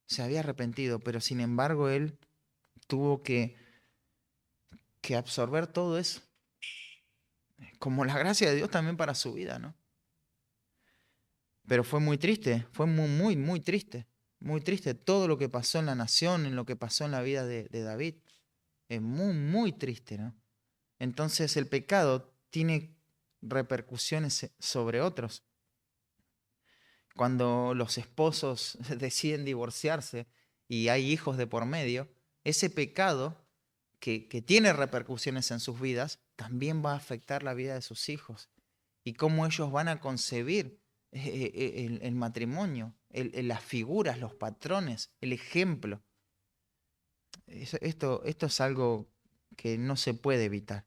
Se había arrepentido, pero sin embargo él tuvo que absorber todo eso. Como la gracia de Dios también para su vida, ¿no? Pero fue muy triste, fue muy triste. Muy triste todo lo que pasó en la nación, en lo que pasó en la vida de David. Es muy triste, ¿no? Entonces el pecado tiene repercusiones sobre otros. Cuando los esposos deciden divorciarse y hay hijos de por medio, ese pecado que tiene repercusiones en sus vidas también va a afectar la vida de sus hijos y cómo ellos van a concebir el matrimonio, las figuras, los patrones, el ejemplo. Esto es algo que no se puede evitar.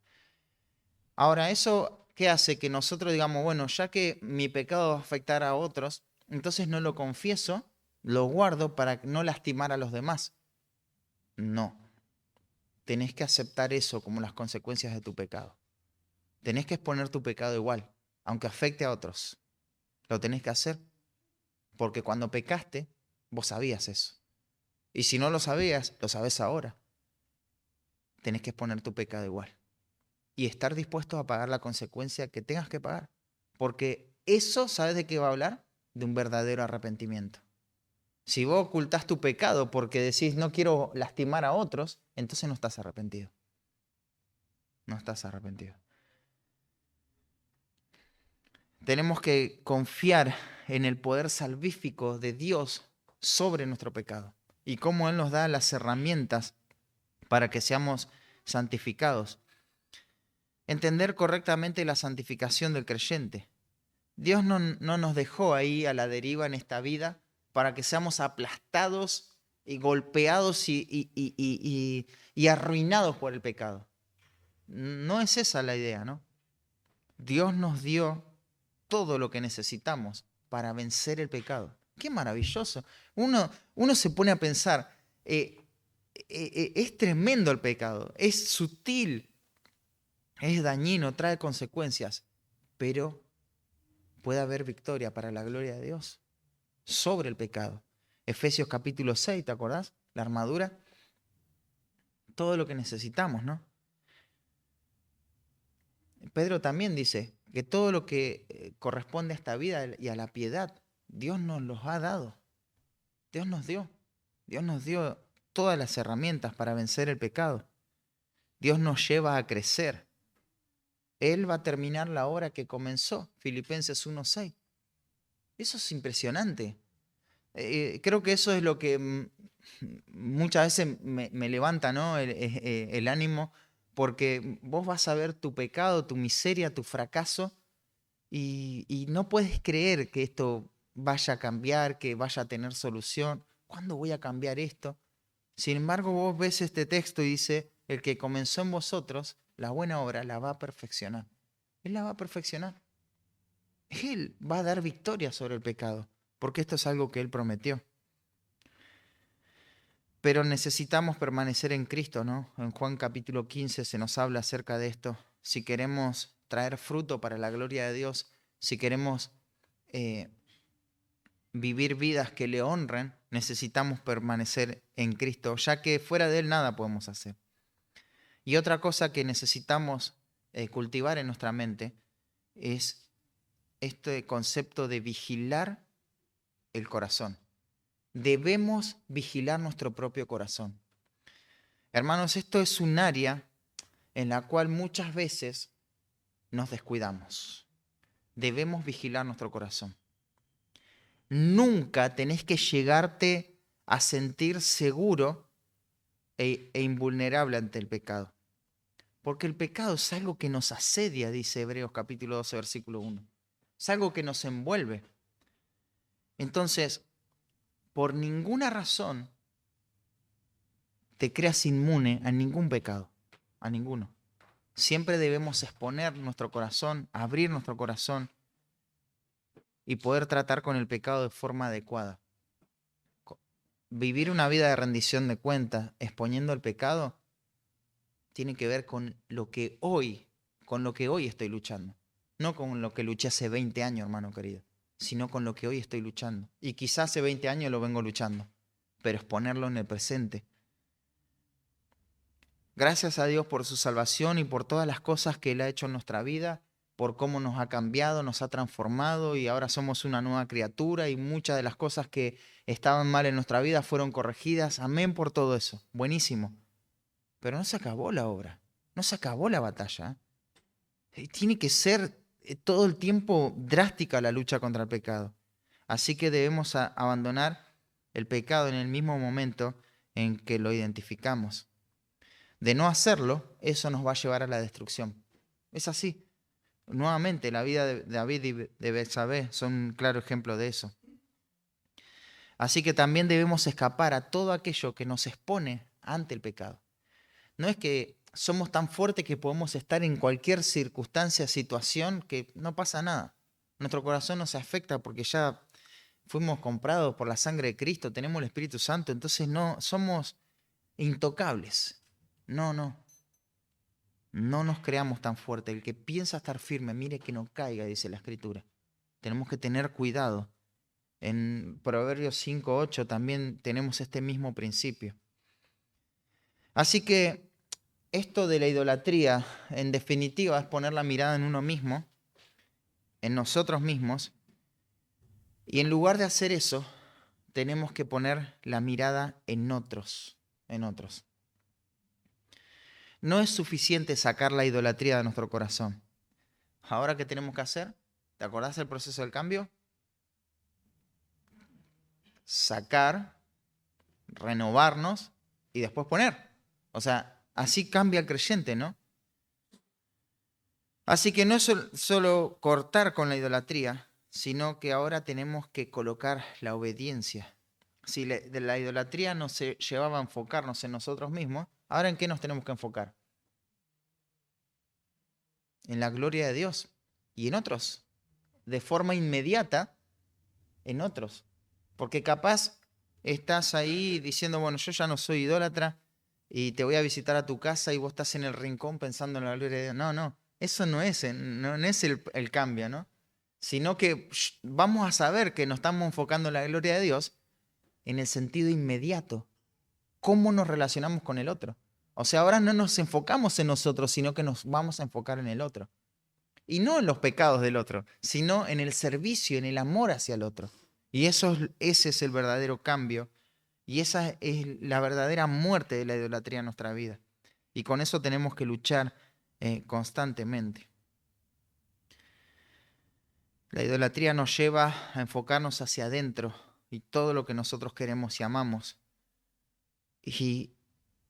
Ahora, ¿eso qué hace? Que nosotros digamos, bueno, ya que mi pecado va a afectar a otros, entonces no lo confieso, lo guardo para no lastimar a los demás. No, tenés que aceptar eso como las consecuencias de tu pecado. Tenés que exponer tu pecado igual, aunque afecte a otros. Lo tenés que hacer porque cuando pecaste, vos sabías eso. Y si no lo sabías, lo sabés ahora. Tenés que exponer tu pecado igual. Y estar dispuesto a pagar la consecuencia que tengas que pagar. Porque eso, ¿sabes de qué va a hablar? De un verdadero arrepentimiento. Si vos ocultás tu pecado porque decís no quiero lastimar a otros, entonces no estás arrepentido. No estás arrepentido. Tenemos que confiar en el poder salvífico de Dios sobre nuestro pecado y cómo Él nos da las herramientas para que seamos santificados. Entender correctamente la santificación del creyente. Dios no nos dejó ahí a la deriva en esta vida para que seamos aplastados y golpeados y arruinados por el pecado. No es esa la idea, ¿no? Dios nos dio todo lo que necesitamos para vencer el pecado. Qué maravilloso. Uno se pone a pensar, es tremendo el pecado, es sutil, es dañino, trae consecuencias, pero puede haber victoria para la gloria de Dios sobre el pecado. Efesios capítulo 6, ¿te acordás? La armadura, todo lo que necesitamos, ¿no? Pedro también dice que todo lo que corresponde a esta vida y a la piedad, Dios nos los ha dado. Dios nos dio todas las herramientas para vencer el pecado. Dios nos lleva a crecer. Él va a terminar la obra que comenzó, Filipenses 1:6. Eso es impresionante. Creo que eso es lo que muchas veces me levanta, ¿no? El ánimo, porque vos vas a ver tu pecado, tu miseria, tu fracaso, y no puedes creer que esto vaya a cambiar, que vaya a tener solución. ¿Cuándo voy a cambiar esto? Sin embargo, vos ves este texto y dice, el que comenzó en vosotros, la buena obra la va a perfeccionar. Él la va a perfeccionar. Él va a dar victoria sobre el pecado, porque esto es algo que Él prometió. Pero necesitamos permanecer en Cristo, ¿no? En Juan capítulo 15 se nos habla acerca de esto. Si queremos traer fruto para la gloria de Dios, si queremos vivir vidas que le honren, necesitamos permanecer en Cristo, ya que fuera de Él nada podemos hacer. Y otra cosa que necesitamos cultivar en nuestra mente es este concepto de vigilar el corazón. Debemos vigilar nuestro propio corazón. Hermanos, esto es un área en la cual muchas veces nos descuidamos. Debemos vigilar nuestro corazón. Nunca tenés que llegarte a sentir seguro e invulnerable ante el pecado. Porque el pecado es algo que nos asedia, dice Hebreos capítulo 12, versículo 1. Es algo que nos envuelve. Entonces, por ninguna razón te creas inmune a ningún pecado, a ninguno. Siempre debemos exponer nuestro corazón, abrir nuestro corazón y poder tratar con el pecado de forma adecuada. Vivir una vida de rendición de cuentas, exponiendo el pecado, tiene que ver con lo que hoy estoy luchando. No con lo que luché hace 20 años, hermano querido, sino con lo que hoy estoy luchando. Y quizás hace 20 años lo vengo luchando, pero exponerlo en el presente. Gracias a Dios por su salvación y por todas las cosas que Él ha hecho en nuestra vida, por cómo nos ha cambiado, nos ha transformado y ahora somos una nueva criatura y muchas de las cosas que estaban mal en nuestra vida fueron corregidas. Amén por todo eso. Buenísimo. Pero no se acabó la obra, no se acabó la batalla. Tiene que ser todo el tiempo drástica la lucha contra el pecado. Así que debemos abandonar el pecado en el mismo momento en que lo identificamos. De no hacerlo, eso nos va a llevar a la destrucción. Es así. Nuevamente, la vida de David y de Betsabé son un claro ejemplo de eso. Así que también debemos escapar a todo aquello que nos expone ante el pecado. No es que somos tan fuertes que podemos estar en cualquier circunstancia, situación, que no pasa nada. Nuestro corazón no se afecta porque ya fuimos comprados por la sangre de Cristo, tenemos el Espíritu Santo, entonces no somos intocables. No nos creamos tan fuertes. El que piensa estar firme, mire que no caiga, dice la Escritura. Tenemos que tener cuidado. En Proverbios 5:8 también tenemos este mismo principio. Así que esto de la idolatría, en definitiva, es poner la mirada en uno mismo, en nosotros mismos, y en lugar de hacer eso, tenemos que poner la mirada en otros, en otros. No es suficiente sacar la idolatría de nuestro corazón. Ahora, ¿qué tenemos que hacer? ¿Te acordás del proceso del cambio? Sacar, renovarnos y después poner. O sea, así cambia el creyente, ¿no? Así que no es solo cortar con la idolatría, sino que ahora tenemos que colocar la obediencia. Si de la idolatría nos llevaba a enfocarnos en nosotros mismos, ahora ¿en qué nos tenemos que enfocar? En la gloria de Dios y en otros, de forma inmediata en otros. Porque capaz estás ahí diciendo, bueno, yo ya no soy idólatra y te voy a visitar a tu casa y vos estás en el rincón pensando en la gloria de Dios. No, eso no es el cambio, ¿no? Sino que vamos a saber que nos estamos enfocando en la gloria de Dios en el sentido inmediato. ¿Cómo nos relacionamos con el otro? O sea, ahora no nos enfocamos en nosotros, sino que nos vamos a enfocar en el otro. Y no en los pecados del otro, sino en el servicio, en el amor hacia el otro. Y ese es el verdadero cambio Y esa es la verdadera muerte de la idolatría en nuestra vida. Y con eso tenemos que luchar constantemente. La idolatría nos lleva a enfocarnos hacia adentro y todo lo que nosotros queremos y amamos. Y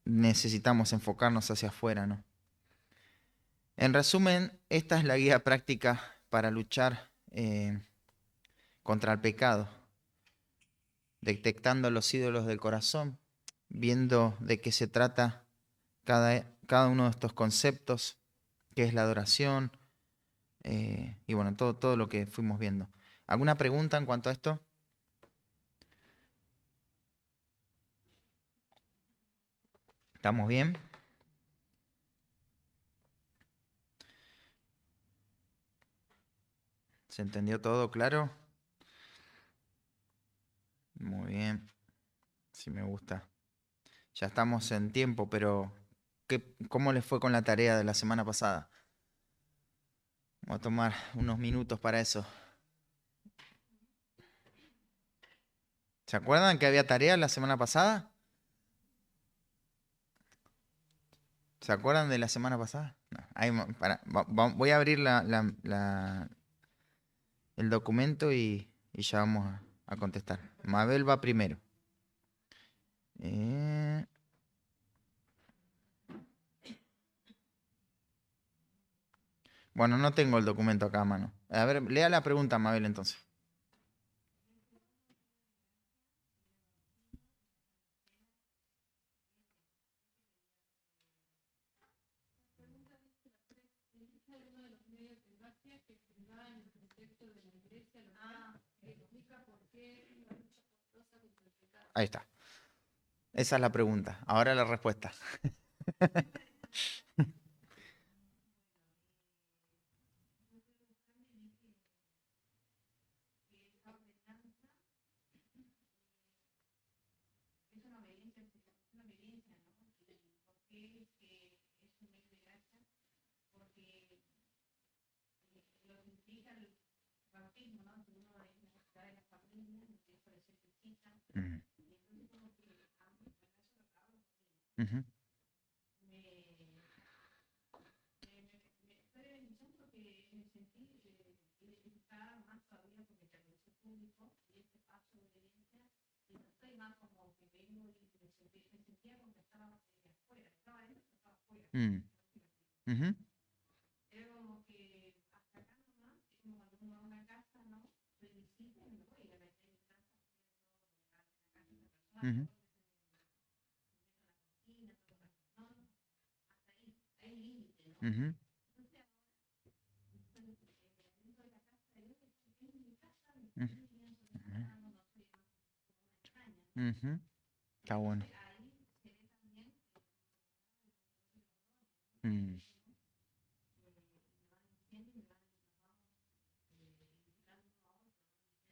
necesitamos enfocarnos hacia afuera, ¿no? En resumen, esta es la guía práctica para luchar contra el pecado, detectando los ídolos del corazón, viendo de qué se trata cada uno de estos conceptos, qué es la adoración, y bueno, todo lo que fuimos viendo. ¿Alguna pregunta en cuanto a esto? ¿Estamos bien? ¿Se entendió todo claro? Muy bien, sí me gusta. Ya estamos en tiempo, pero ¿cómo les fue con la tarea de la semana pasada? Voy a tomar unos minutos para eso. ¿Se acuerdan que había tarea la semana pasada? ¿Se acuerdan de la semana pasada? No, voy a abrir el documento y ya vamos a contestar. Mabel va primero. Eh, bueno, no tengo el documento acá a mano. A ver, lea la pregunta, Mabel, entonces. Ahí está. Esa es la pregunta. Ahora la respuesta. Mm, ujú, mm, ujú, ujú, ujú, ujú, ujú. Está bueno. Mm,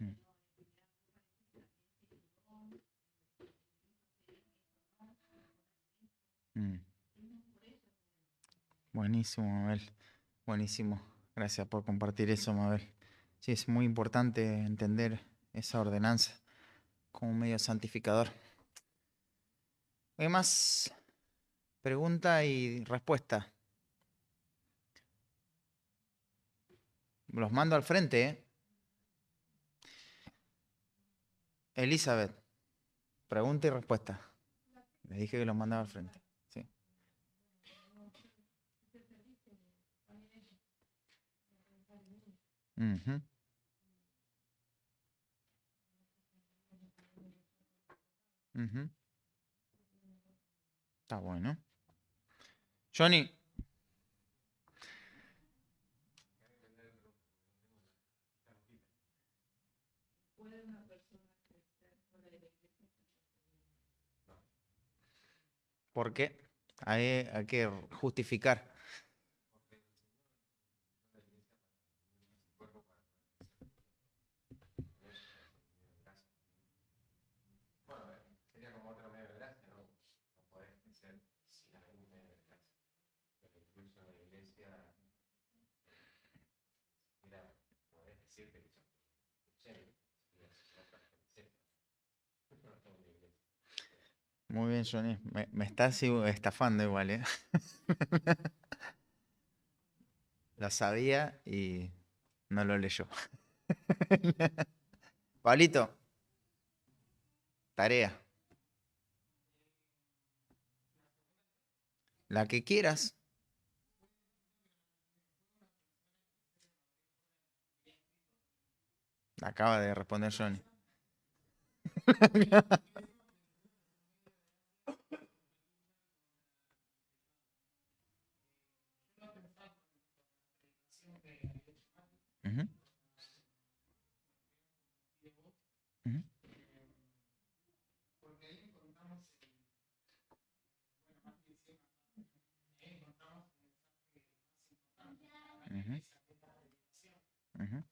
mm, mm. Buenísimo, Mabel. Buenísimo. Gracias por compartir eso, Mabel. Sí, es muy importante entender esa ordenanza como un medio santificador. ¿Hay más pregunta y respuesta? Los mando al frente, ¿eh? Elizabeth, pregunta y respuesta. Les dije que los mandaba al frente. Sí. Ujú, ujú. Está bueno. Johnny, ¿por qué? Hay que justificar. Muy bien, Johnny. Me estás estafando igual, ¿eh? Lo sabía y no lo leyó. Pablito, tarea. La que quieras. Acaba de responder Johnny. Ujú, ujú, ujú, ujú,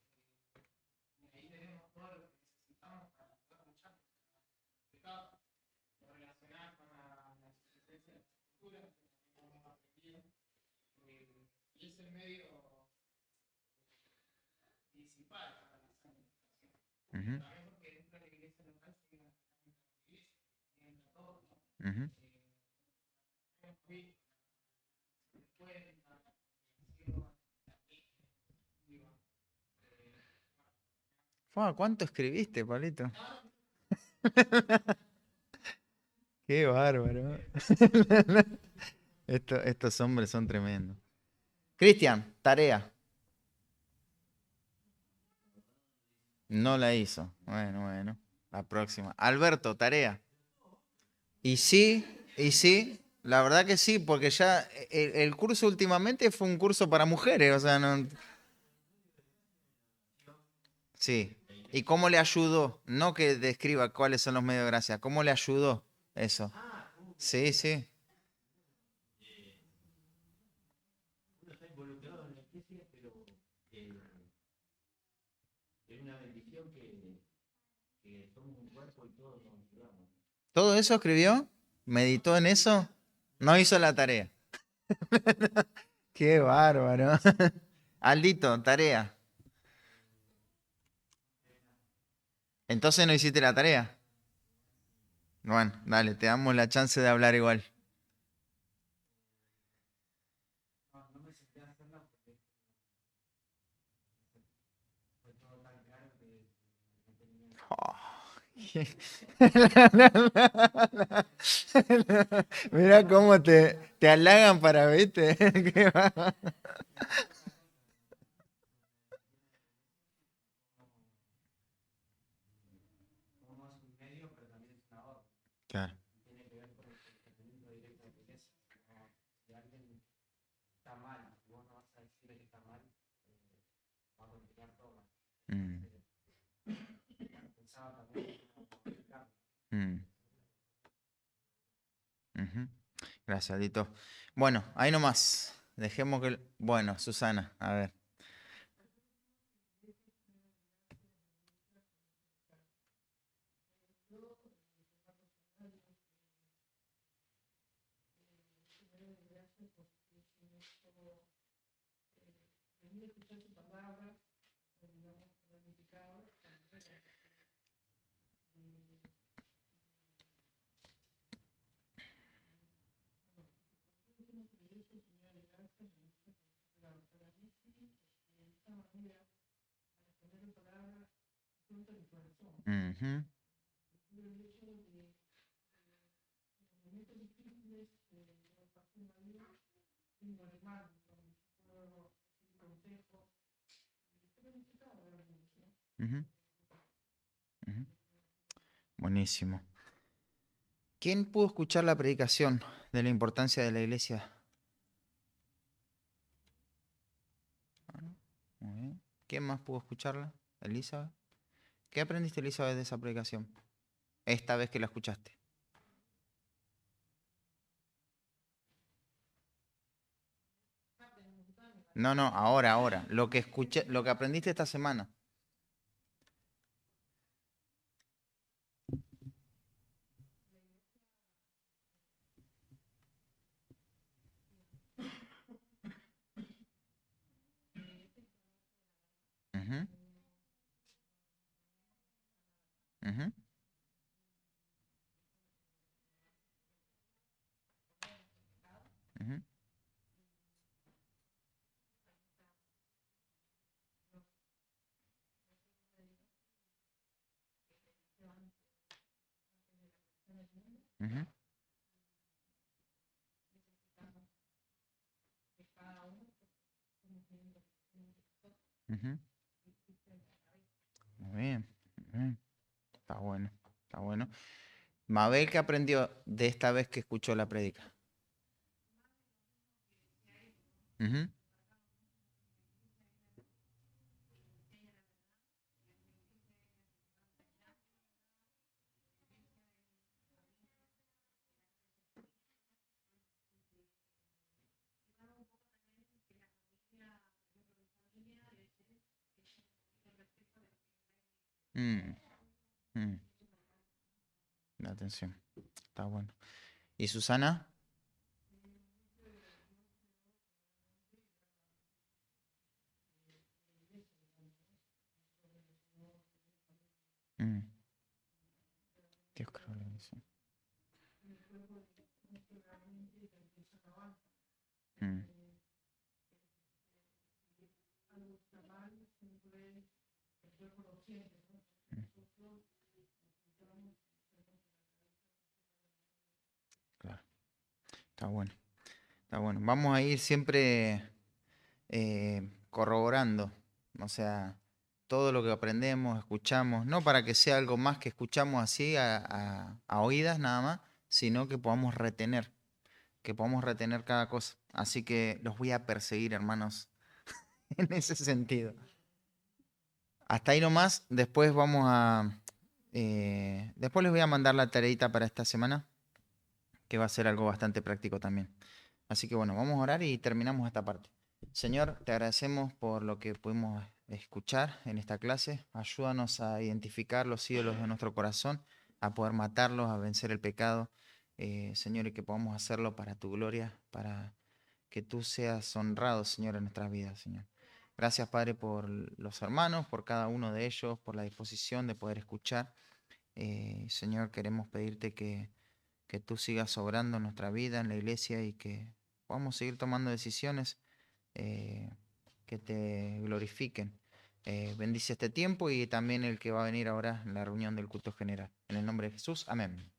ujú, ujú. Fua, ¿cuánto escribiste, Pablito? Qué bárbaro. Estos hombres son tremendos. Cristian, tarea. No la hizo. Bueno, bueno. La próxima. Alberto, tarea. Y sí, y sí. La verdad que sí, porque ya el curso últimamente fue un curso para mujeres, o sea, no. Sí. ¿Y cómo le ayudó? No que describa cuáles son los medios de gracia. ¿Cómo le ayudó eso? Sí, sí. ¿Todo eso escribió? ¿Meditó en eso? No hizo la tarea. Qué bárbaro. Aldito, tarea. Entonces no hiciste la tarea. Bueno, dale, te damos la chance de hablar igual. Mira cómo te halagan para, ¿viste? Qué va. Claro. Mm, mm, ujú. Gracias, Dito. Bueno, ahí nomás. Dejemos que. Bueno, Susana, a ver. Ujú, ujú, ujú. Buenísimo. ¿Quién pudo escuchar la predicación de la importancia de la iglesia? Muy bien. ¿Quién más pudo escucharla? Elizabeth. ¿Qué aprendiste, Elizabeth, de esa predicación? Esta vez que la escuchaste. No, no, ahora, ahora. Lo que escuché, lo que aprendiste esta semana. Ujú, ujú, Ujú, ujú. Muy bien, muy bien. Está bueno, está bueno. Mabel, ¿qué aprendió de esta vez que escuchó la prédica? Ujú. Mm, mm, la atención. Está bueno. ¿Y Susana? Mm, Dios creo que sí. Mm, mm, claro. Está bueno. Está bueno. Vamos a ir siempre corroborando, o sea, todo lo que aprendemos, escuchamos, no para que sea algo más que escuchamos así a oídas nada más, sino que podamos retener cada cosa. Así que los voy a perseguir, hermanos, en ese sentido. Hasta ahí nomás, después les voy a mandar la tareita para esta semana, que va a ser algo bastante práctico también. Así que bueno, vamos a orar y terminamos esta parte. Señor, te agradecemos por lo que pudimos escuchar en esta clase. Ayúdanos a identificar los ídolos de nuestro corazón, a poder matarlos, a vencer el pecado. Señor, y que podamos hacerlo para tu gloria, para que tú seas honrado, Señor, en nuestras vidas, Señor. Gracias, Padre, por los hermanos, por cada uno de ellos, por la disposición de poder escuchar. Señor, queremos pedirte que tú sigas obrando en nuestra vida, en la iglesia y que podamos seguir tomando decisiones eh, que te glorifiquen. Bendice este tiempo y también el que va a venir ahora en la reunión del culto general. En el nombre de Jesús, amén.